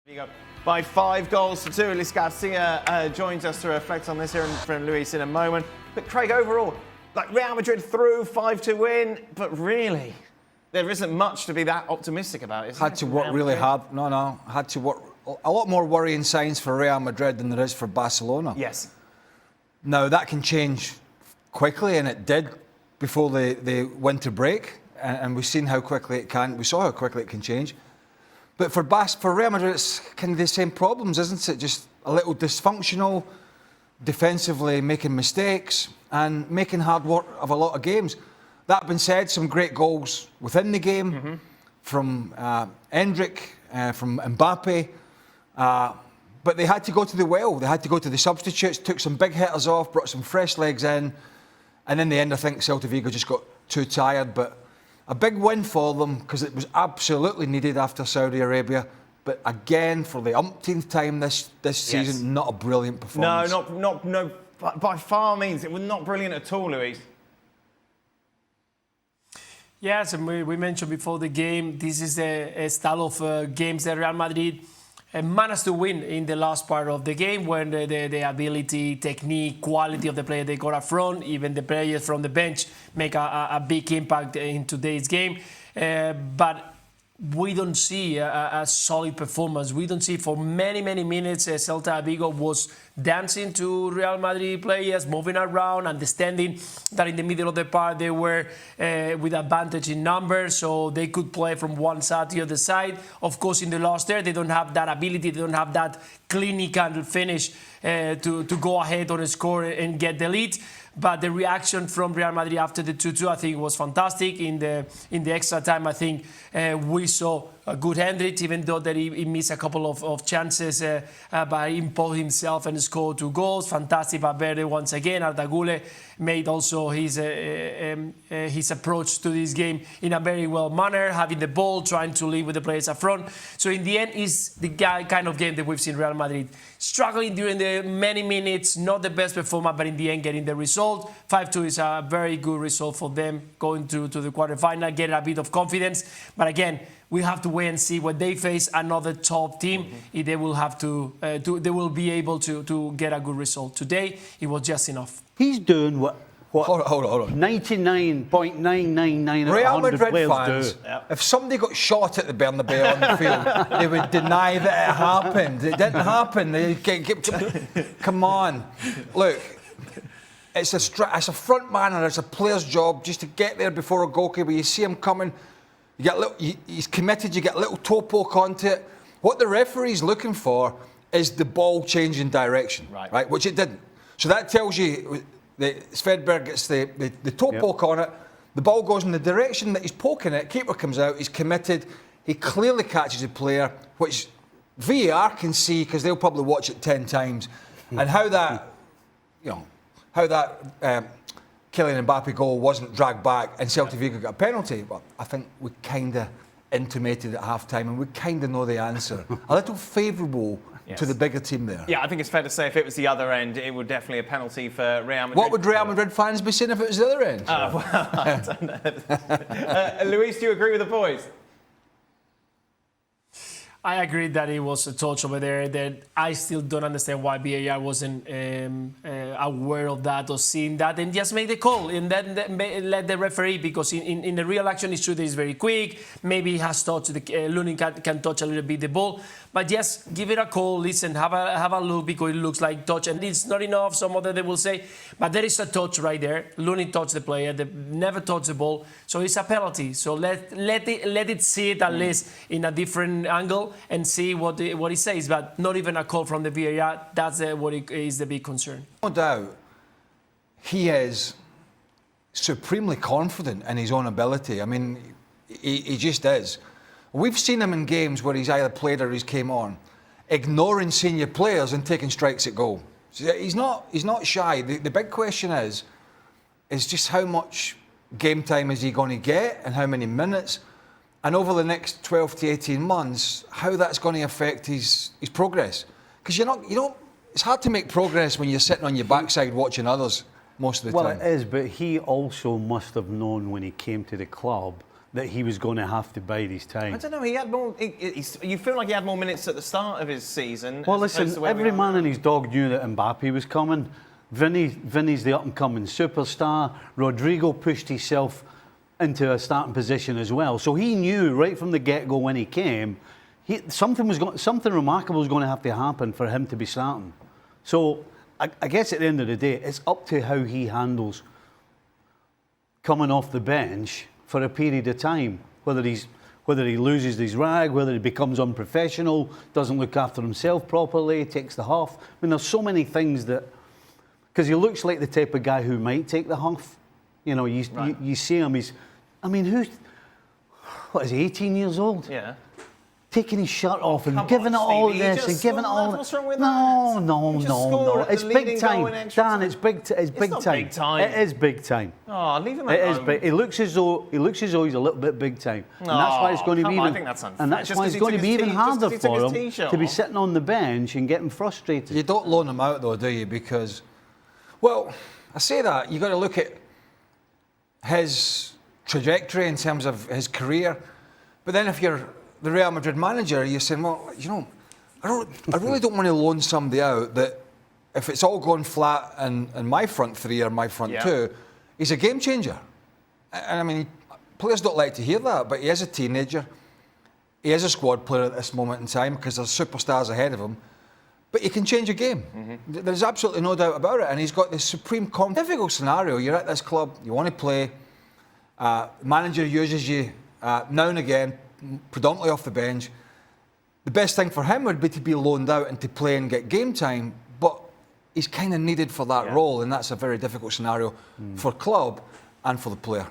Vigo by 5-2. Luis Garcia joins us to reflect on this here from Luis in a moment. But Craig, overall, like Real Madrid through 5-2 win, but really, there isn't much to be that optimistic about, is there? Had to work really hard. Had to work. A lot more worrying signs for Real Madrid than there is for Barcelona. Yes. Now, that can change quickly, and it did before the winter break, and we've seen how quickly it can. We saw how quickly it can change. But for Real Madrid, it's kind of the same problems, isn't it? Just a little dysfunctional, defensively making mistakes and making hard work of a lot of games. That being said, some great goals within the game from Endrick, from Mbappe. But they had to go to the well. They had to go to the substitutes, took some big hitters off, brought some fresh legs in. And in the end, I think Celta Vigo just got too tired. But a big win for them because it was absolutely needed after Saudi Arabia. But again, for the umpteenth time this season, not a brilliant performance. No, by far means it was not brilliant at all, Luis. Yes, and we mentioned before the game, this is a style of games that Real Madrid managed to win in the last part of the game when the ability, technique, quality of the player they got up front, even the players from the bench make a big impact in today's game. But we don't see a solid performance. We don't see for many minutes Celta Vigo was dancing to Real Madrid players, moving around, understanding that in the middle of the park they were with advantage in numbers, so they could play from one side to the other side. Of course, in the last there, they don't have that ability, they don't have that clinical finish to go ahead on a score and get the lead. But the reaction from Real Madrid after the 2-2, I think, was fantastic. In the extra time, I think we saw a good Hendrix, even though that he missed a couple of chances, but he imposed himself and scored 2 goals. Fantastic Valverde once again. Arda Güler made also his approach to this game in a very well manner, having the ball, trying to lead with the players up front. So in the end, it's the kind of game that we've seen Real Madrid struggling during the many minutes, not the best performance, but in the end getting the result. 5-2 is a very good result for them going to the quarterfinal, getting a bit of confidence. But again, we have to wait and see when they face another top team, if they will have they will be able to get a good result. Today, it was just enough. He's doing what Hold on. 99.999 Real of 100 Madrid players fans, do. if somebody got shot at the Bernabeu on the field, they would deny that it happened. It didn't happen. Come on. Look, it's a front man and it's a player's job just to get there before a goalkeeper. You see him coming, he's committed, you get a little toe poke onto it. What the referee's looking for is the ball changing direction, right? Which it didn't. So that tells you that Svedberg gets the toe poke on it, the ball goes in the direction that he's poking it, keeper comes out, he's committed, he clearly catches a player, which VAR can see because they'll probably watch it 10 times. And how that Kylian Mbappe goal wasn't dragged back and Celta Vigo got a penalty, well, I think we kind of intimated at half-time and we kind of know the answer. A little favourable to the bigger team there. Yeah, I think it's fair to say if it was the other end, it would definitely a penalty for Real Madrid. What would Real Madrid fans be saying if it was the other end? Well, I don't know. Luis, do you agree with the boys? I agree that it was a touch over there. That I still don't understand why VAR wasn't aware of that or seeing that and just make the call and then let the referee, because in the real action it's true that it's very quick. Maybe he has touched Lunin can touch a little bit the ball, but just give it a call. Listen, have a look, because it looks like touch and it's not enough. Some other they will say, but there is a touch right there. Lunin touched the player, they never touched the ball, so it's a penalty. So let it see it at least in a different angle and see what he says, but not even a call from the VAR. That's what is the big concern. No doubt, he is supremely confident in his own ability. I mean, he just is. We've seen him in games where he's either played or he's came on, ignoring senior players and taking strikes at goal. So he's not shy. The big question is just how much game time is he going to get and how many minutes? And over the next 12 to 18 months, how that's going to affect his progress. Because it's hard to make progress when you're sitting on your backside watching others most of the time. Well, it is, but he also must have known when he came to the club that he was going to have to bide his time. I don't know. He had more. You feel like he had more minutes at the start of his season. Well, listen, every man and his dog knew that Mbappe was coming. Vinny's the up-and-coming superstar. Rodrigo pushed himself into a starting position as well. So he knew right from the get-go when he came, something remarkable was going to have to happen for him to be starting. So I guess at the end of the day, it's up to how he handles coming off the bench for a period of time, whether he loses his rag, whether he becomes unprofessional, doesn't look after himself properly, takes the huff. I mean, there's so many things that, because he looks like the type of guy who might take the huff. You know, you see him, what is he, 18 years old? Yeah. Taking his shirt off and giving it all this and giving it all. What's wrong with no, that? no. It's big time, Dan. It's big time. It's not big time. It is big time. Oh, leave him alone. It is big. He looks as though he's a little bit big time, and that's why it's going to be even. I think that's unfair. And that's why it's going to be even harder for him to be sitting on the bench and getting frustrated. You don't loan him out though, do you? Because, well, I say that you've got to look at his trajectory in terms of his career, but then if you're the Real Madrid manager, you're saying, well, you know, I really don't want to loan somebody out that if it's all going flat in my front three or my front two, he's a game changer. And I mean, players don't like to hear that, but he is a teenager. He is a squad player at this moment in time because there's superstars ahead of him. But he can change a game. Mm-hmm. There's absolutely no doubt about it. And he's got this supreme confidence. Difficult scenario. You're at this club, you want to play. Manager uses you now and again, predominantly off the bench. The best thing for him would be to be loaned out and to play and get game time, but he's kind of needed for that role, and that's a very difficult scenario for club and for the player.